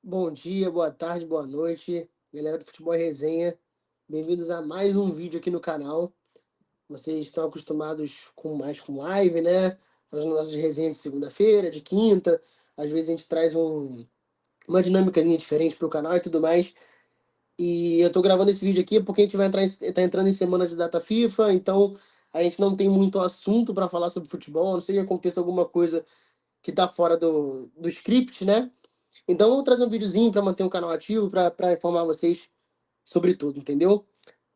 Bom dia, boa tarde, boa noite, galera do Futebol e Resenha. Bem-vindos a mais um vídeo aqui no canal. Vocês estão acostumados com live, né? As nossas resenhas de segunda-feira, de quinta. Às vezes a gente traz uma dinâmicazinha diferente para o canal e tudo mais. E eu tô gravando esse vídeo aqui porque a gente tá entrando em semana de data FIFA, então a gente não tem muito assunto para falar sobre futebol, a não sei que aconteça alguma coisa que tá fora do script, né? Então, eu vou trazer um videozinho para manter o canal ativo, para informar vocês sobre tudo, entendeu?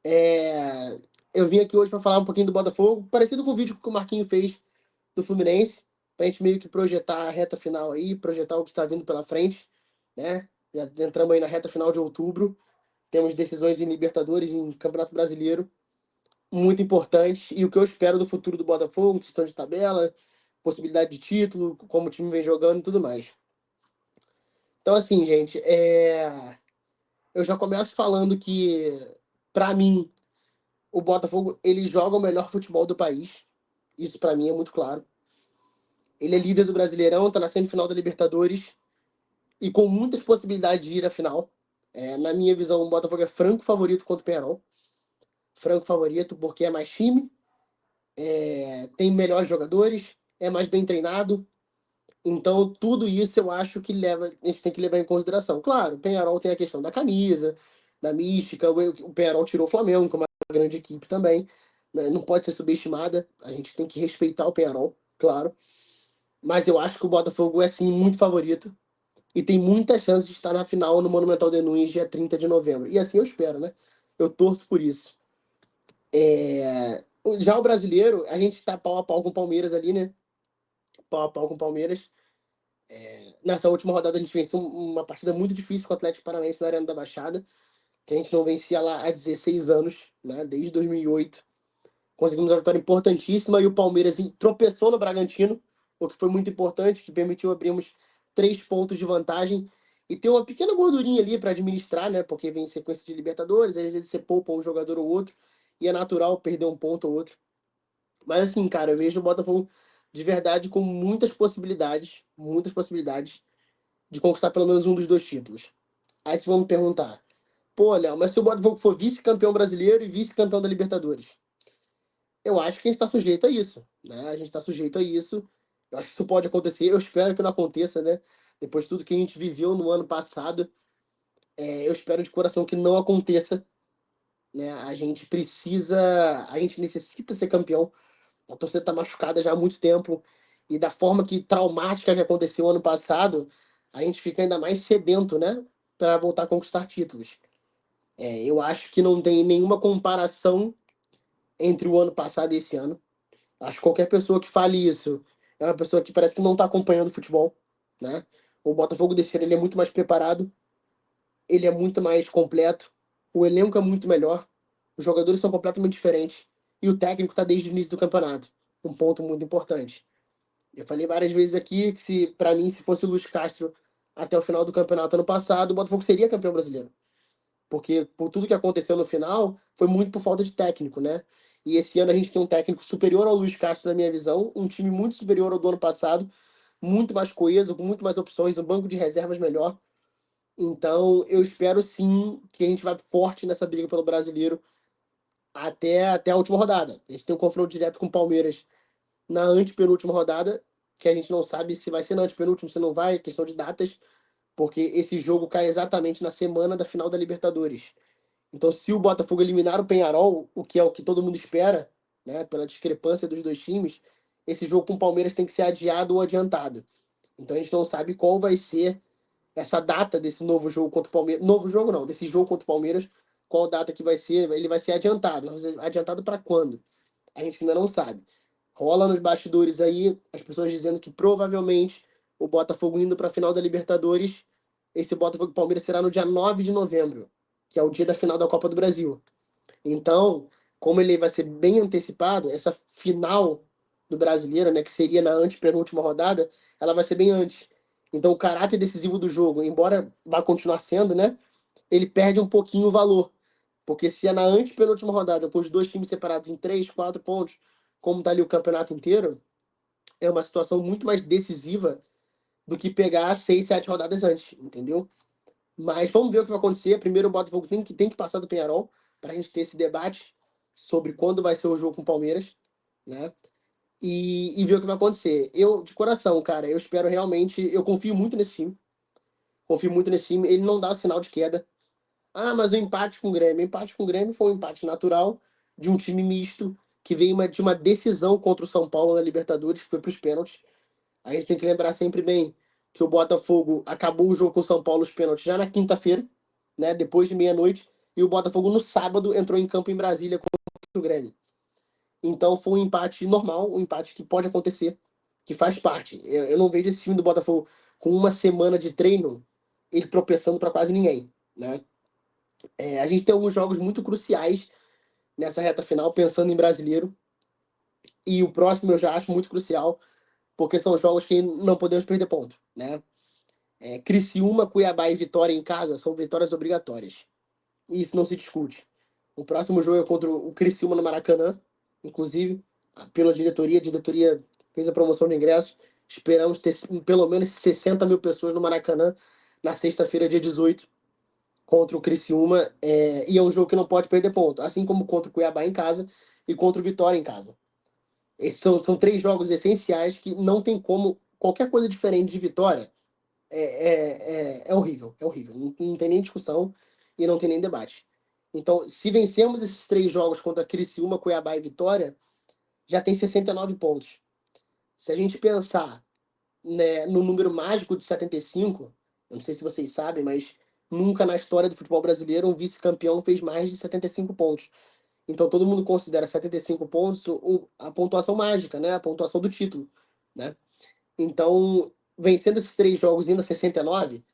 É, Eu vim aqui hoje para falar um pouquinho do Botafogo, parecido com o vídeo que o Marquinho fez do Fluminense, para a gente meio que projetar a reta final aí, projetar o que está vindo pela frente, né? Já entramos aí na reta final de outubro, temos decisões em Libertadores, em Campeonato Brasileiro, muito importantes, e o que eu espero do futuro do Botafogo, questão de tabela, possibilidade de título, como o time vem jogando e tudo mais. Então, assim, gente, eu já começo falando que, para mim, o Botafogo ele joga o melhor futebol do país. Isso para mim é muito claro. Ele é líder do Brasileirão, está na semifinal da Libertadores e com muitas possibilidades de ir à final. Na minha visão, o Botafogo é franco favorito contra o Penharol. Franco favorito porque é mais time, tem melhores jogadores, é mais bem treinado. Então, tudo isso eu acho que a gente tem que levar em consideração. Claro, o Penharol tem a questão da camisa, da mística. O Penharol tirou o Flamengo, que é uma grande equipe também, né? Não pode ser subestimada. A gente tem que respeitar o Penharol, claro. Mas eu acho que o Botafogo é, sim, muito favorito. E tem muita chance de estar na final no Monumental de Nunes, dia 30 de novembro. E assim eu espero, né? Eu torço por isso. Já o brasileiro, a gente está pau a pau com o Palmeiras ali, né? Pau a pau com o Palmeiras. Nessa última rodada a gente venceu uma partida muito difícil com o Atlético Paranaense na Arena da Baixada, que a gente não vencia lá há 16 anos, né? Desde 2008. Conseguimos uma vitória importantíssima e o Palmeiras tropeçou no Bragantino, o que foi muito importante, que permitiu abrirmos 3 pontos de vantagem e ter uma pequena gordurinha ali para administrar, né? Porque vem em sequência de Libertadores, às vezes você poupa um jogador ou outro e é natural perder um ponto ou outro. Mas assim, cara, eu vejo o Botafogo de verdade com muitas possibilidades de conquistar pelo menos um dos dois títulos. Aí vocês vão me perguntar, pô, Léo, mas se o Botafogo for vice-campeão brasileiro e vice-campeão da Libertadores? Eu acho que a gente está sujeito a isso, né? A gente está sujeito a isso. Eu acho que isso pode acontecer. Eu espero que não aconteça, né? Depois de tudo que a gente viveu no ano passado, eu espero de coração que não aconteça, né? A gente necessita ser campeão. A torcida está machucada já há muito tempo e da forma que traumática que aconteceu ano passado, a gente fica ainda mais sedento, né? Para voltar a conquistar títulos. Eu acho que não tem nenhuma comparação entre o ano passado e esse ano. Acho que qualquer pessoa que fale isso é uma pessoa que parece que não está acompanhando o futebol, né? O Botafogo desse ano ele é muito mais preparado, ele é muito mais completo, o elenco é muito melhor, os jogadores são completamente diferentes e o técnico está desde o início do campeonato. Um ponto muito importante. Eu falei várias vezes aqui que se para mim se fosse o Luiz Castro até o final do campeonato ano passado, o Botafogo seria campeão brasileiro. Porque por tudo que aconteceu no final, foi muito por falta de técnico, né? E esse ano a gente tem um técnico superior ao Luiz Castro, na minha visão, um time muito superior ao do ano passado, muito mais coeso, com muito mais opções, um banco de reservas melhor. Então, eu espero sim que a gente vá forte nessa briga pelo brasileiro até a última rodada. A gente tem um confronto direto com o Palmeiras na antepenúltima rodada, que a gente não sabe se vai ser na antepenúltima, se não vai, questão de datas, porque esse jogo cai exatamente na semana da final da Libertadores. Então, se o Botafogo eliminar o Penharol, o que é o que todo mundo espera, né, pela discrepância dos dois times, esse jogo com o Palmeiras tem que ser adiado ou adiantado. Então, a gente não sabe qual vai ser essa data desse novo jogo contra o Palmeiras. Novo jogo não, desse jogo contra o Palmeiras, qual data que vai ser. Ele vai ser adiantado. Mas adiantado para quando? A gente ainda não sabe. Rola nos bastidores aí as pessoas dizendo que provavelmente o Botafogo indo para a final da Libertadores, esse Botafogo e Palmeiras será no dia 9 de novembro, que é o dia da final da Copa do Brasil. Então, como ele vai ser bem antecipado, essa final do Brasileiro, né, que seria na antepenúltima rodada, ela vai ser bem antes. Então, o caráter decisivo do jogo, embora vá continuar sendo, né, ele perde um pouquinho o valor. Porque se é na antepenúltima rodada, com os dois times separados em 3, 4 pontos, como tá ali o campeonato inteiro, é uma situação muito mais decisiva do que pegar 6, 7 rodadas antes, entendeu? Mas vamos ver o que vai acontecer. Primeiro o Botafogo tem que passar do Penharol para a gente ter esse debate sobre quando vai ser o jogo com o Palmeiras, né? E ver o que vai acontecer. Eu, de coração, cara, eu espero realmente. Eu confio muito nesse time. Confio muito nesse time. Ele não dá sinal de queda. Ah, mas o empate com o Grêmio. O empate com o Grêmio foi um empate natural de um time misto que veio de uma decisão contra o São Paulo na Libertadores, que foi para os pênaltis. A gente tem que lembrar sempre bem que o Botafogo acabou o jogo com o São Paulo, os pênaltis, já na quinta-feira, né? Depois de meia-noite. E o Botafogo no sábado entrou em campo em Brasília contra o Grêmio. Então foi um empate normal, um empate que pode acontecer, que faz parte. Eu não vejo esse time do Botafogo com uma semana de treino, ele tropeçando para quase ninguém, né? A gente tem alguns jogos muito cruciais nessa reta final, pensando em brasileiro. E o próximo eu já acho muito crucial, porque são jogos que não podemos perder ponto, né? Criciúma, Cuiabá e Vitória em casa são vitórias obrigatórias. E isso não se discute. O próximo jogo é contra o Criciúma no Maracanã, inclusive, pela diretoria. A diretoria fez a promoção de ingressos. Esperamos ter pelo menos 60 mil pessoas no Maracanã na sexta-feira, dia 18, contra o Criciúma. E é um jogo que não pode perder ponto, assim como contra o Cuiabá em casa e contra o Vitória em casa. Esses são três jogos essenciais que não tem como. Qualquer coisa diferente de vitória é horrível. É horrível. Não tem nem discussão e não tem nem debate. Então, se vencemos esses três jogos contra Criciúma, Cuiabá e Vitória, já tem 69 pontos. Se a gente pensar, né, no número mágico de 75, eu não sei se vocês sabem, mas nunca na história do futebol brasileiro um vice-campeão fez mais de 75 pontos. Então todo mundo considera 75 pontos a pontuação mágica, né? A pontuação do título, né? Então, vencendo esses três jogos indo a 69,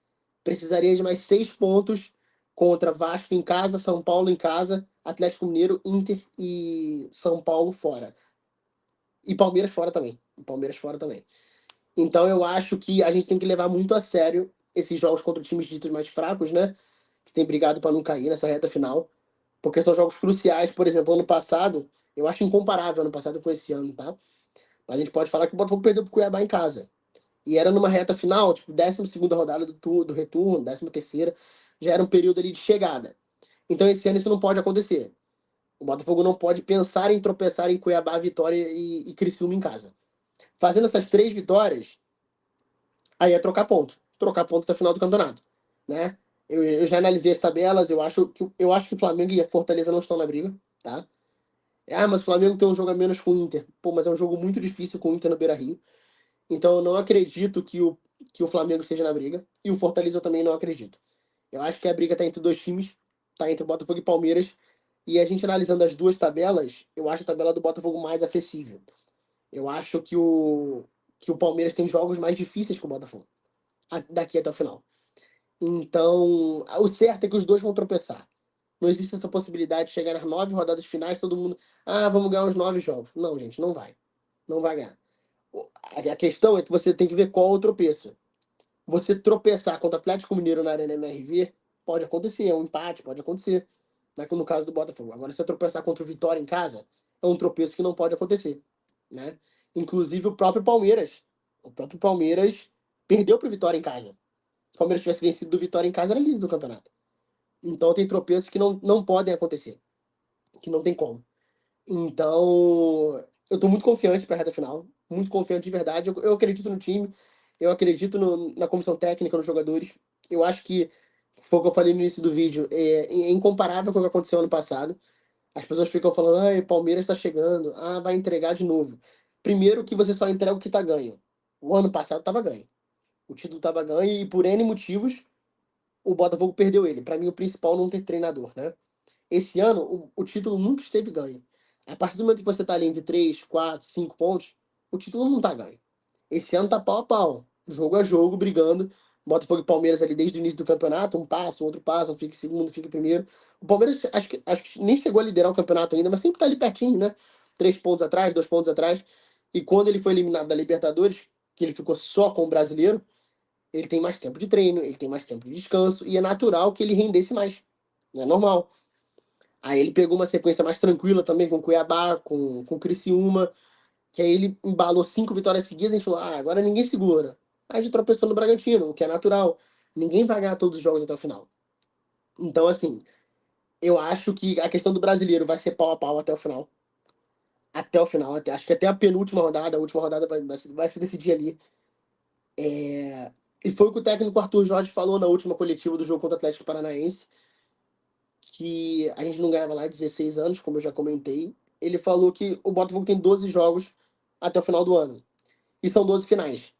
precisaria de mais 6 pontos contra Vasco em casa, São Paulo em casa, Atlético Mineiro, Inter e São Paulo fora. E Palmeiras fora também. E Palmeiras fora também. Então eu acho que a gente tem que levar muito a sério esses jogos contra times ditos mais fracos, né? Que tem brigado para não cair nessa reta final. Porque são jogos cruciais. Por exemplo, ano passado, eu acho incomparável ano passado com esse ano, tá? Mas a gente pode falar que o Botafogo perdeu pro Cuiabá em casa. E era numa reta final, tipo, 12ª rodada do retorno, 13ª, já era um período ali de chegada. Então esse ano isso não pode acontecer. O Botafogo não pode pensar em tropeçar em Cuiabá, Vitória e Criciúma em casa. Fazendo essas três vitórias, aí é trocar ponto. Trocar ponto até o final do campeonato, né? Eu já analisei as tabelas, eu acho que o Flamengo e a Fortaleza não estão na briga, tá? Mas o Flamengo tem um jogo a menos com o Inter. Pô, mas é um jogo muito difícil com o Inter no Beira-Rio. Então eu não acredito que o Flamengo esteja na briga. E o Fortaleza eu também não acredito. Eu acho que a briga tá entre dois times, tá entre Botafogo e Palmeiras. E a gente analisando as duas tabelas, eu acho a tabela do Botafogo mais acessível. Eu acho que o Palmeiras tem jogos mais difíceis que o Botafogo, daqui até o final. Então, o certo é que os dois vão tropeçar. Não existe essa possibilidade de chegar nas 9 rodadas finais, todo mundo. Vamos ganhar os 9 jogos. Não, gente, não vai. Não vai ganhar. A questão é que você tem que ver qual é o tropeço. Você tropeçar contra o Atlético Mineiro na Arena MRV, pode acontecer, é um empate, pode acontecer. No caso do Botafogo. Agora, se você tropeçar contra o Vitória em casa, é um tropeço que não pode acontecer, né? Inclusive o próprio Palmeiras. O próprio Palmeiras perdeu para o Vitória em casa. Se o Palmeiras tivesse vencido do Vitória em casa, era líder do campeonato. Então tem tropeços que não podem acontecer. Que não tem como. Então, eu tô muito confiante para a reta final. Muito confiante de verdade. Eu acredito no time. Eu acredito na comissão técnica, nos jogadores. Eu acho que, foi o que eu falei no início do vídeo, é incomparável com o que aconteceu ano passado. As pessoas ficam falando, o Palmeiras está chegando, vai entregar de novo. Primeiro que você só entrega o que está ganho. O ano passado estava ganho. O título estava ganho e por N motivos o Botafogo perdeu ele. Para mim, o principal não ter treinador, né? Esse ano, o título nunca esteve ganho. A partir do momento que você tá ali entre 3, 4, 5 pontos, o título não tá ganho. Esse ano tá pau a pau. Jogo a jogo, brigando. Botafogo e Palmeiras ali desde o início do campeonato, um passa, o outro passa, um fica em segundo, fica em primeiro. O Palmeiras acho que nem chegou a liderar o campeonato ainda, mas sempre tá ali pertinho, né? 3 pontos atrás, 2 pontos atrás. E quando ele foi eliminado da Libertadores, que ele ficou só com o brasileiro, ele tem mais tempo de treino, ele tem mais tempo de descanso, e é natural que ele rendesse mais. É normal. Aí ele pegou uma sequência mais tranquila também com Cuiabá, com Criciúma, que aí ele embalou 5 vitórias seguidas, a gente falou, agora ninguém segura. Aí a gente tropeçou no Bragantino, o que é natural. Ninguém vai ganhar todos os jogos até o final. Então, assim, eu acho que a questão do brasileiro vai ser pau a pau até o final. Até o final, acho que até a penúltima rodada, a última rodada vai se decidir ali. E foi o que o técnico Arthur Jorge falou na última coletiva do jogo contra o Atlético Paranaense, que a gente não ganhava lá há 16 anos, como eu já comentei. Ele falou que o Botafogo tem 12 jogos até o final do ano. E são 12 finais.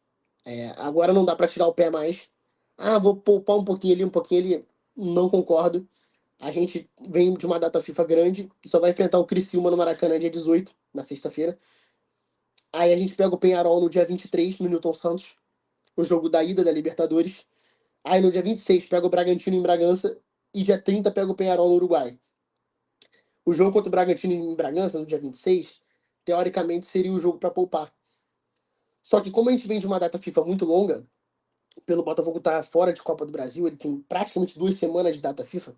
Agora não dá para tirar o pé mais. Ah, vou poupar um pouquinho ali, um pouquinho ali. Não concordo. A gente vem de uma data FIFA grande e só vai enfrentar o Criciúma no Maracanã dia 18, na sexta-feira. Aí a gente pega o Penharol no dia 23, no Newton Santos, o jogo da ida da Libertadores. Aí no dia 26 pega o Bragantino em Bragança e dia 30 pega o Penharol no Uruguai. O jogo contra o Bragantino em Bragança, no dia 26, teoricamente seria o jogo para poupar. Só que como a gente vem de uma data FIFA muito longa, pelo Botafogo estar fora de Copa do Brasil, ele tem praticamente 2 semanas de data FIFA,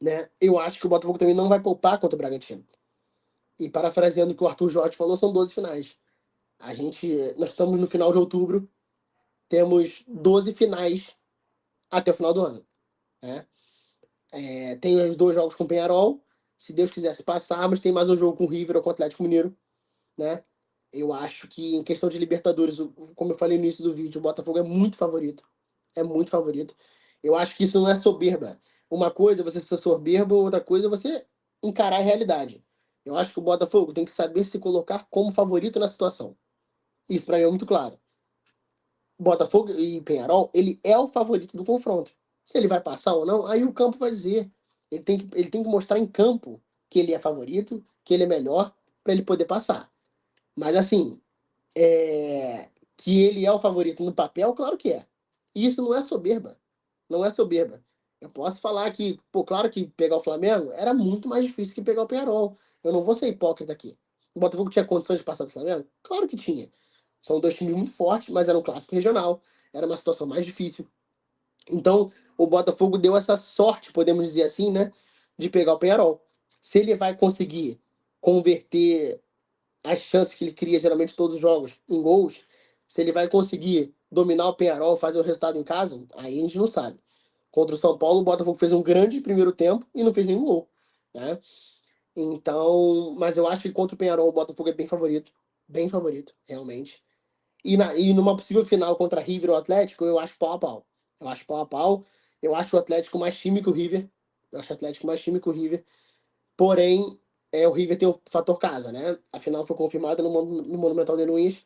né? Eu acho que o Botafogo também não vai poupar contra o Bragantino. E parafraseando o que o Arthur Jorge falou, são 12 finais. Nós estamos no final de outubro, temos 12 finais até o final do ano, né? Tem os 2 jogos com o Penharol, se Deus quisesse passar, mas tem mais um jogo com o River ou com o Atlético Mineiro, né? Eu acho que em questão de Libertadores, como eu falei no início do vídeo, o Botafogo é muito favorito. É muito favorito. Eu acho que isso não é soberba. Uma coisa é você ser soberba, outra coisa é você encarar a realidade. Eu acho que o Botafogo tem que saber se colocar como favorito na situação. Isso para mim é muito claro. Botafogo e Penharol, ele é o favorito do confronto. Se ele vai passar ou não, aí o campo vai dizer. Ele tem que mostrar em campo que ele é favorito, que ele é melhor, para ele poder passar. Mas assim, que ele é o favorito no papel, claro que é. E isso não é soberba. Não é soberba. Eu posso falar que, pô, claro que pegar o Flamengo era muito mais difícil que pegar o Penharol. Eu não vou ser hipócrita aqui. O Botafogo tinha condições de passar do Flamengo? Claro que tinha. São 2 times muito fortes, mas era um clássico regional. Era uma situação mais difícil. Então, o Botafogo deu essa sorte, podemos dizer assim, né? De pegar o Penharol. Se ele vai conseguir converter as chances que ele cria geralmente todos os jogos em gols, se ele vai conseguir dominar o Penharol, fazer o resultado em casa, aí a gente não sabe. Contra o São Paulo, o Botafogo fez um grande primeiro tempo e não fez nenhum gol, né? Então, mas eu acho que contra o Penharol o Botafogo é bem favorito, realmente. E numa possível final contra River ou Atlético, eu acho pau a pau. Eu acho pau a pau. Eu acho o Atlético mais time que o River. Eu acho o Atlético mais time que o River. Porém, o River tem o fator casa, né? A final foi confirmada no Monumental de Nunes.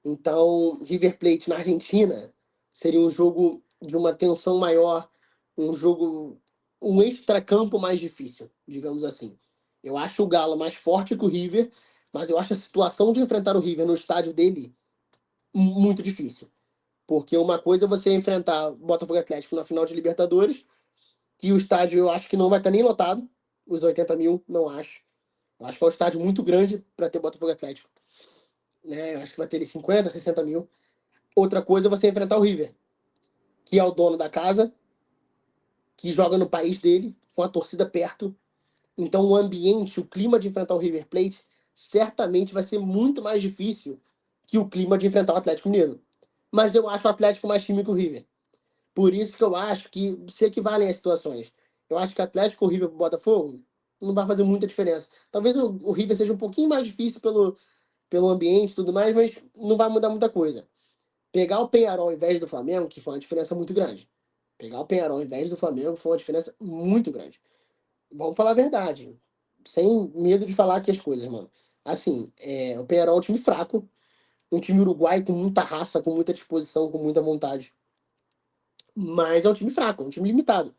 Então, River Plate na Argentina seria um jogo de uma tensão maior, um jogo, um extracampo mais difícil, digamos assim. Eu acho o Galo mais forte que o River, mas eu acho a situação de enfrentar o River no estádio dele muito difícil. Porque uma coisa é você enfrentar Botafogo e Atlético na final de Libertadores, que o estádio eu acho que não vai estar nem lotado, os 80 mil, não acho. Eu acho que é um estádio muito grande para ter Botafogo e Atlético. Né? Eu acho que vai ter 50, 60 mil. Outra coisa é você enfrentar o River, que é o dono da casa, que joga no país dele, com a torcida perto. Então o ambiente, o clima de enfrentar o River Plate, certamente vai ser muito mais difícil que o clima de enfrentar o Atlético Mineiro. Mas eu acho o Atlético mais time que o River. Por isso que eu acho que se equivalem as situações. Eu acho que Atlético, o River e o Botafogo não vai fazer muita diferença. Talvez o River seja um pouquinho mais difícil pelo ambiente e tudo mais, mas não vai mudar muita coisa. Pegar o Penharol ao invés do Flamengo, que foi uma diferença muito grande. Pegar o Penharol ao invés do Flamengo foi uma diferença muito grande. Vamos falar a verdade. Sem medo de falar aqui as coisas, mano. Assim, o Penharol é um time fraco, um time uruguai com muita raça, com muita disposição, com muita vontade. Mas é um time fraco, é um time limitado.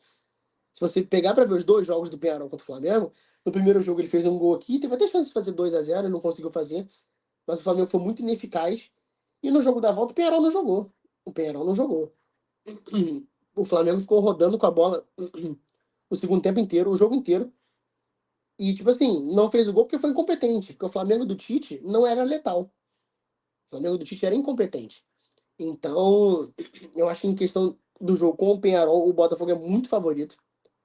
Se você pegar para ver os 2 jogos do Penharol contra o Flamengo, no primeiro jogo ele fez um gol aqui, teve até chance de fazer 2-0 e não conseguiu fazer. Mas o Flamengo foi muito ineficaz. E no jogo da volta o Penharol não jogou. O Penharol não jogou. O Flamengo ficou rodando com a bola o segundo tempo inteiro, o jogo inteiro. E, tipo assim, não fez o gol porque foi incompetente. Porque o Flamengo do Tite não era letal. O Flamengo do Tite era incompetente. Então, eu acho que em questão do jogo com o Penharol, o Botafogo é muito favorito.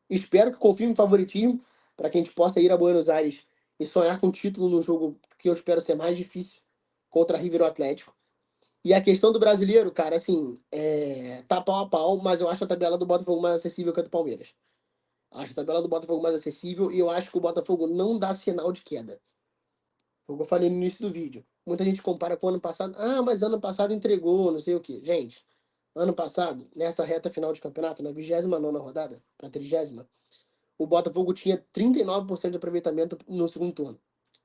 Espero que confirme favoritismo para que a gente possa ir a Buenos Aires e sonhar com o título no jogo que eu espero ser mais difícil contra River ou Atlético. E a questão do brasileiro, cara, assim, tá pau a pau, mas eu acho a tabela do Botafogo mais acessível que a do Palmeiras. Acho a tabela do Botafogo mais acessível e eu acho que o Botafogo não dá sinal de queda. Foi o que eu falei no início do vídeo. Muita gente compara com o ano passado. Ah, mas ano passado entregou, não sei o quê. Gente, ano passado, nessa reta final de campeonato, na 29ª rodada, para 30ª, o Botafogo tinha 39% de aproveitamento no segundo turno.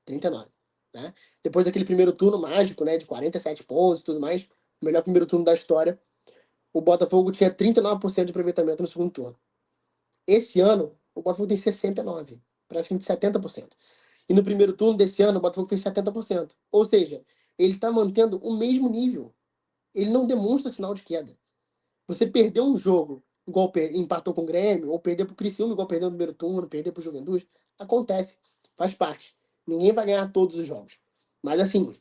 39%. Né? Depois daquele primeiro turno mágico, né, de 47 pontos e tudo mais, o melhor primeiro turno da história, o Botafogo tinha 39% de aproveitamento no segundo turno. Esse ano, o Botafogo tem 69%, praticamente 70%. E no primeiro turno desse ano, o Botafogo fez 70%. Ou seja, ele está mantendo o mesmo nível. Ele não demonstra sinal de queda. Você perdeu um jogo, igual empatou com o Grêmio, ou perder para o Criciúma, igual perdeu no primeiro turno, perder para o Juventude, acontece, faz parte. Ninguém vai ganhar todos os jogos. Mas assim,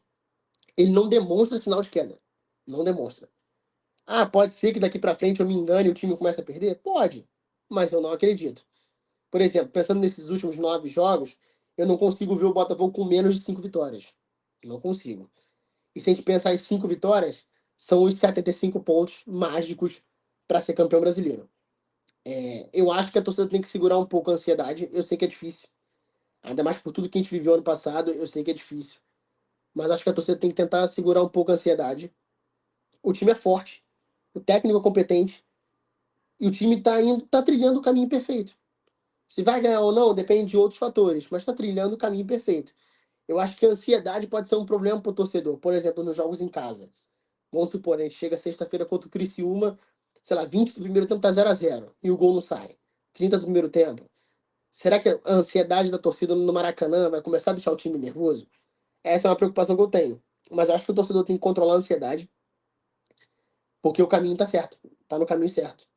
ele não demonstra sinal de queda. Não demonstra. Ah, pode ser que daqui para frente eu me engane e o time comece a perder? Pode, mas eu não acredito. Por exemplo, pensando nesses últimos 9 jogos, eu não consigo ver o Botafogo com menos de 5 vitórias. Não consigo. E se a gente pensar em 5 vitórias, são os 75 pontos mágicos para ser campeão brasileiro. Eu acho que a torcida tem que segurar um pouco a ansiedade. Eu sei que é difícil. Ainda mais por tudo que a gente viveu ano passado, eu sei que é difícil. Mas acho que a torcida tem que tentar segurar um pouco a ansiedade. O time é forte, o técnico é competente e o time tá trilhando o caminho perfeito. Se vai ganhar ou não, depende de outros fatores, mas está trilhando o caminho perfeito. Eu acho que a ansiedade pode ser um problema para o torcedor. Por exemplo, nos jogos em casa. Vamos supor, a gente chega sexta-feira contra o Criciúma, sei lá, 20 do primeiro tempo tá 0-0 e o gol não sai. 30 do primeiro tempo. Será que a ansiedade da torcida no Maracanã vai começar a deixar o time nervoso? Essa é uma preocupação que eu tenho. Mas eu acho que o torcedor tem que controlar a ansiedade, porque o caminho tá certo. Tá no caminho certo.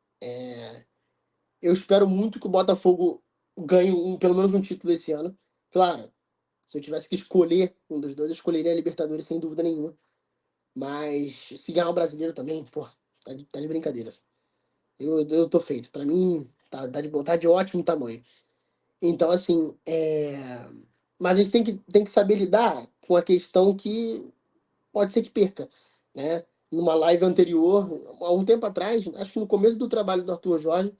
Eu espero muito que o Botafogo ganhe pelo menos um título esse ano. Claro, se eu tivesse que escolher um dos dois, eu escolheria a Libertadores sem dúvida nenhuma. Mas se ganhar o brasileiro também, pô, tá de brincadeira. Eu tô feito. Pra mim, tá de ótimo tamanho. Então, assim, mas a gente tem que saber lidar com a questão que pode ser que perca, né? Numa live anterior, há um tempo atrás, acho que no começo do trabalho do Arthur Jorge,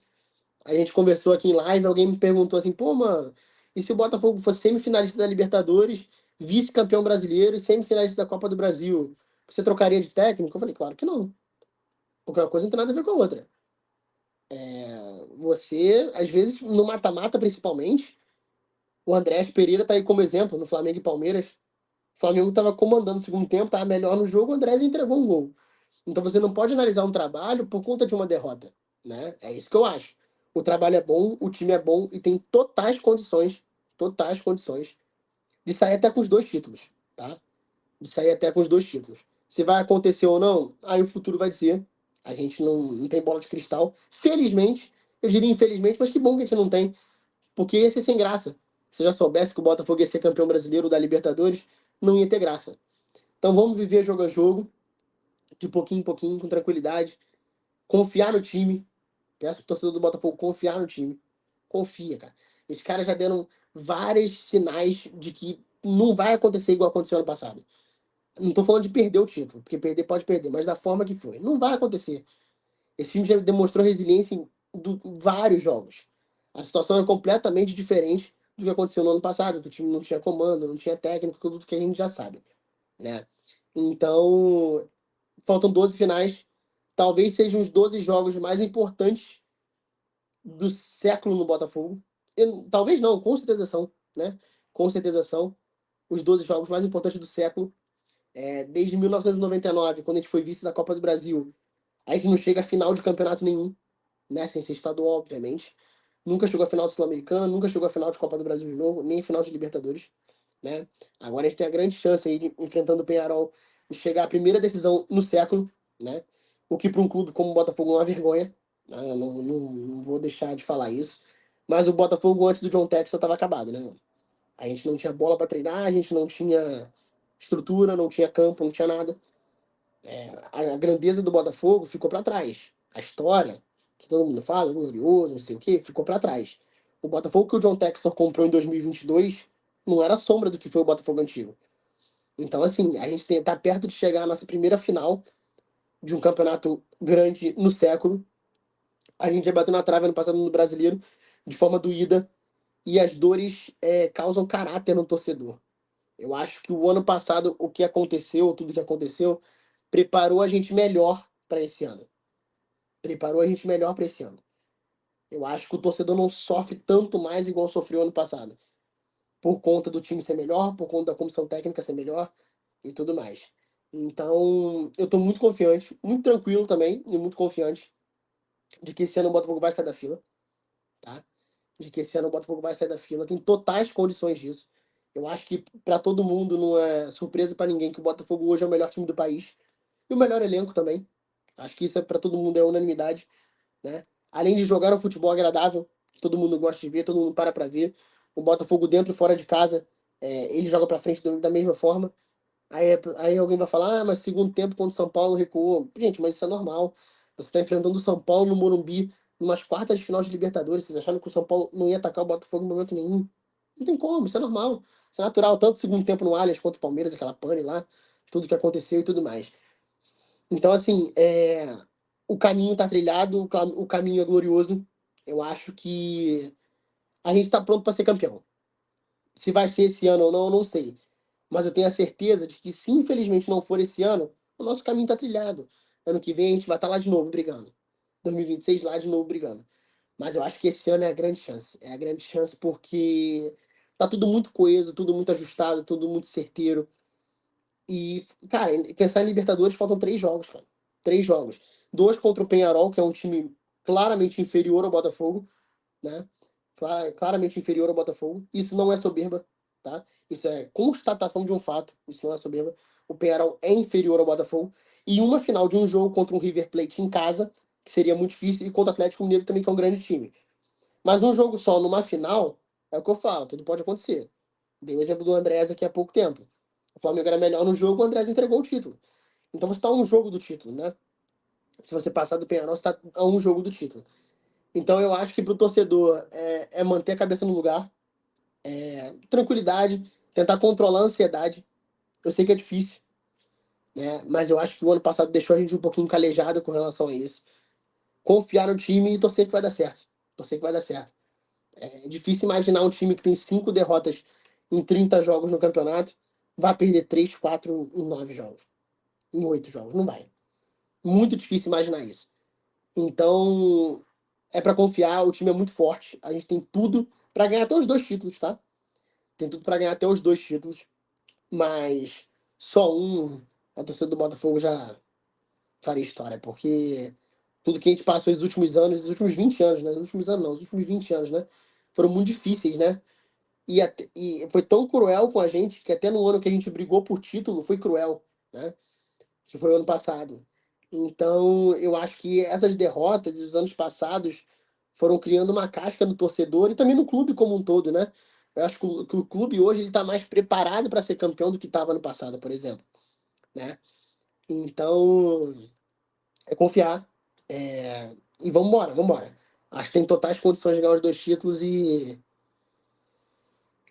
a gente conversou aqui em live, alguém me perguntou assim, pô, mano, e se o Botafogo fosse semifinalista da Libertadores, vice-campeão brasileiro e semifinalista da Copa do Brasil, você trocaria de técnico? Eu falei, claro que não. Porque uma coisa não tem nada a ver com a outra. Você, às vezes, no mata-mata principalmente, o Andrés Pereira tá aí como exemplo, no Flamengo e Palmeiras. O Flamengo estava comandando o segundo tempo, estava melhor no jogo, o Andrés entregou um gol. Então você não pode analisar um trabalho por conta de uma derrota, né? É isso que eu acho. O trabalho é bom, o time é bom e tem totais condições de sair até com os dois títulos, tá? De sair até com os dois títulos. Se vai acontecer ou não, aí o futuro vai dizer. A gente não tem bola de cristal. Felizmente, eu diria infelizmente, mas que bom que a gente não tem, porque ia ser sem graça. Se já soubesse que o Botafogo ia ser campeão brasileiro da Libertadores, não ia ter graça. Então vamos viver jogo a jogo, de pouquinho em pouquinho, com tranquilidade. Confiar no time. Peço pro torcedor do Botafogo confiar no time. Confia, cara. Esses caras já deram vários sinais de que não vai acontecer igual aconteceu ano passado. Não tô falando de perder o título, porque perder pode perder, mas da forma que foi. Não vai acontecer. Esse time já demonstrou resiliência em vários jogos. A situação é completamente diferente do que aconteceu no ano passado, que o time não tinha comando, não tinha técnico, tudo que a gente já sabe, né? Então, faltam 12 finais. Talvez sejam os 12 jogos mais importantes do século no Botafogo. Talvez não, com certeza são, né? Com certeza são os 12 jogos mais importantes do século. Desde 1999, quando a gente foi vice da Copa do Brasil, a gente não chega a final de campeonato nenhum, né? Sem ser estadual, obviamente. Nunca chegou a final do Sul-Americano, nunca chegou a final de Copa do Brasil de novo, nem final de Libertadores, né? Agora a gente tem a grande chance aí, enfrentando o Peñarol, de chegar à primeira decisão no século, né? O que para um clube como o Botafogo é uma vergonha, né? Eu não vou deixar de falar isso. Mas o Botafogo, antes do John Textor, estava acabado, né? A gente não tinha bola para treinar, a gente não tinha estrutura, não tinha campo, não tinha nada. A grandeza do Botafogo ficou para trás. A história, que todo mundo fala, glorioso, não sei o quê, ficou para trás. O Botafogo que o John Textor comprou em 2022 não era sombra do que foi o Botafogo antigo. Então, assim, a gente tá perto de chegar à nossa primeira final de um campeonato grande no século. A gente já bateu na trave ano passado no Brasileiro, de forma doída, e as dores causam caráter no torcedor. Eu acho que o ano passado, o que aconteceu, tudo que aconteceu, preparou a gente melhor para esse ano. Preparou a gente melhor para esse ano. Eu acho que o torcedor não sofre tanto mais igual sofreu ano passado. Por conta do time ser melhor, por conta da comissão técnica ser melhor e tudo mais. Então, eu tô muito confiante, muito tranquilo também, e muito confiante de que esse ano o Botafogo vai sair da fila, tá? De que esse ano o Botafogo vai sair da fila, tem totais condições disso. Eu acho que para todo mundo não é surpresa para ninguém que o Botafogo hoje é o melhor time do país e o melhor elenco também. Acho que isso é para todo mundo é unanimidade, né? Além de jogar um futebol agradável, que todo mundo gosta de ver, todo mundo para ver. O Botafogo dentro e fora de casa, ele joga para frente da mesma forma. Aí alguém vai falar, mas segundo tempo, quando o São Paulo recuou. Gente, mas isso é normal. Você está enfrentando o São Paulo no Morumbi, numas quartas de final de Libertadores. Vocês acharam que o São Paulo não ia atacar o Botafogo em momento nenhum? Não tem como, isso é normal. Isso é natural, tanto o segundo tempo no Allianz quanto o Palmeiras, aquela pane lá, tudo que aconteceu e tudo mais. Então, assim, o caminho tá trilhado, o caminho é glorioso. Eu acho que a gente está pronto para ser campeão. Se vai ser esse ano ou não, eu não sei. Mas eu tenho a certeza de que, se infelizmente não for esse ano, o nosso caminho está trilhado. Ano que vem a gente vai estar lá de novo brigando. 2026 lá de novo brigando. Mas eu acho que esse ano é a grande chance. É a grande chance porque tá tudo muito coeso, tudo muito ajustado, tudo muito certeiro. E, cara, pensar em Libertadores, faltam 3 jogos, cara. 3 jogos. Dois contra o Penharol, que é um time claramente inferior ao Botafogo, né? Claramente inferior ao Botafogo. Isso não é soberba, tá? Isso é constatação de um fato. Isso não é soberba. O Penharol é inferior ao Botafogo. E uma final de um jogo contra um River Plate em casa, que seria muito difícil, e contra o Atlético Mineiro também, que é um grande time. Mas um jogo só numa final, é o que eu falo, tudo pode acontecer. Dei o exemplo do Andrés aqui há pouco tempo. O Flamengo era melhor no jogo, o Andrés entregou o título. Então você está a um jogo do título, né? Se você passar do Penharol, você está a um jogo do título. Então eu acho que para o torcedor é manter a cabeça no lugar, tranquilidade, tentar controlar a ansiedade. Eu sei que é difícil, né? Mas eu acho que o ano passado deixou a gente um pouquinho calejado com relação a isso. Confiar no time e torcer que vai dar certo. Torcer que vai dar certo. É difícil imaginar um time que tem 5 derrotas em 30 jogos no campeonato vai perder 3, 4 em 9 jogos, em 8 jogos. Não vai. Muito difícil imaginar isso. Então, é para confiar, o time é muito forte. A gente tem tudo para ganhar até os 2 títulos, tá? Tem tudo para ganhar até os 2 títulos, mas só um, a torcida do Botafogo já faria história, porque tudo que a gente passou esses últimos anos, os últimos 20 anos, né? Os últimos anos não, os últimos 20 anos, né? Foram muito difíceis, né? E foi tão cruel com a gente que até no ano que a gente brigou por título foi cruel, né? Que foi o ano passado. Então, eu acho que essas derrotas e os anos passados foram criando uma casca no torcedor e também no clube como um todo, né? Eu acho que o clube hoje ele está mais preparado para ser campeão do que estava no passado, por exemplo, né? Então, é confiar e vamos embora, vamos embora. Acho que tem totais condições de ganhar os 2 títulos e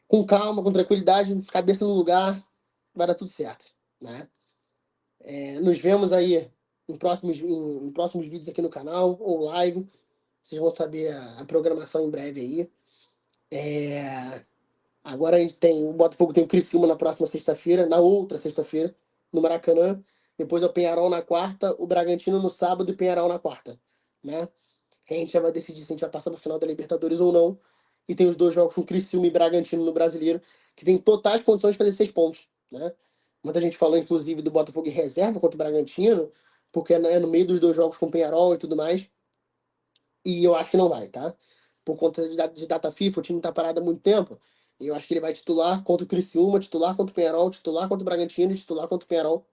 com calma, com tranquilidade, cabeça no lugar, vai dar tudo certo, né? Nos vemos aí em próximos vídeos aqui no canal ou live. Vocês vão saber a programação em breve aí. Agora a gente tem o Botafogo tem o Criciúma na próxima sexta-feira, na outra sexta-feira, no Maracanã. Depois é o Penharol na quarta, o Bragantino no sábado e o Penharol na quarta, né? A gente já vai decidir se a gente vai passar para o final da Libertadores ou não. E tem os 2 jogos com Criciúma e Bragantino no Brasileiro, que tem totais condições de fazer 6 pontos, né? Muita gente falou, inclusive, do Botafogo em reserva contra o Bragantino, porque é no meio dos 2 jogos com o Penharol e tudo mais. E eu acho que não vai, tá? Por conta de data FIFA, o time tá parado há muito tempo. E eu acho que ele vai titular contra o Criciúma, titular contra o Penharol, titular contra o Bragantino e titular contra o Penharol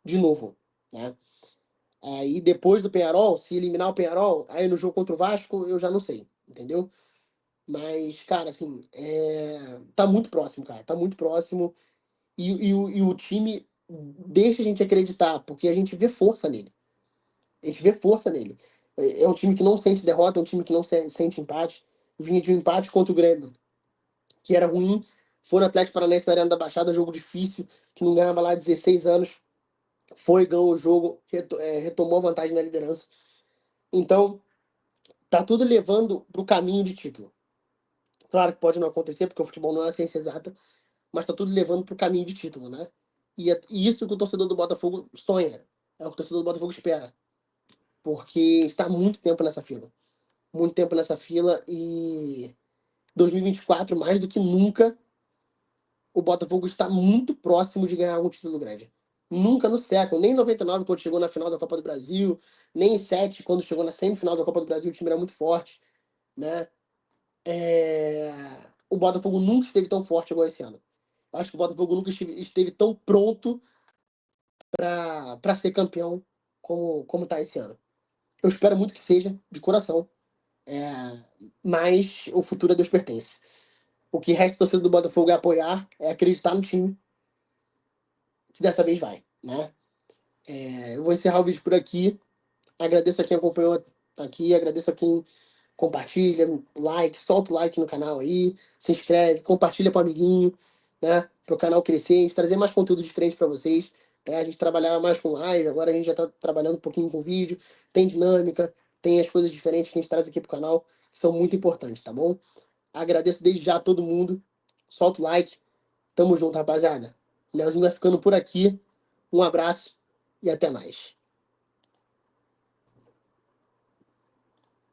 de novo, né? Aí depois do Penharol, se eliminar o Penharol, aí no jogo contra o Vasco, eu já não sei, entendeu? Mas, cara, assim, tá muito próximo, cara. Tá muito próximo. E o time deixa a gente acreditar, porque a gente vê força nele. A gente vê força nele. É um time que não sente derrota, é um time que não sente empate. Vinha de um empate contra o Grêmio, que era ruim, Foi no Atlético Paranaense na Arena da Baixada, jogo difícil, que não ganhava lá há 16 anos. Foi, ganhou o jogo, retomou a vantagem na liderança. Então, tá tudo levando pro caminho de título. Claro que pode não acontecer, porque o futebol não é a ciência exata, mas tá tudo levando pro caminho de título, né? E isso que o torcedor do Botafogo sonha. É o que o torcedor do Botafogo espera. Porque está há muito tempo nessa fila. Muito tempo nessa fila e 2024, mais do que nunca, o Botafogo está muito próximo de ganhar algum título grande. Nunca no século, nem em 99, quando chegou na final da Copa do Brasil, nem em 7, quando chegou na semifinal da Copa do Brasil, o time era muito forte, né? É... O Botafogo nunca esteve tão forte igual esse ano. Acho que o Botafogo nunca esteve tão pronto para ser campeão como tá esse ano. Eu espero muito que seja, de coração, é... mas o futuro a Deus pertence. O que resta do torcedor do Botafogo é apoiar, é acreditar no time, que dessa vez vai, né? Eu vou encerrar o vídeo por aqui. Agradeço a quem acompanhou aqui, agradeço a quem compartilha, like, solta o like no canal aí, se inscreve, compartilha para o amiguinho, né? Para o canal crescer, a gente trazer mais conteúdo diferente para vocês. A gente trabalhava mais com live, agora a gente já está trabalhando um pouquinho com vídeo, tem dinâmica, tem as coisas diferentes que a gente traz aqui pro canal, que são muito importantes, tá bom? Agradeço desde já a todo mundo. Solta o like. Tamo junto, rapaziada. Leozinho vai ficando por aqui. Um abraço e até mais.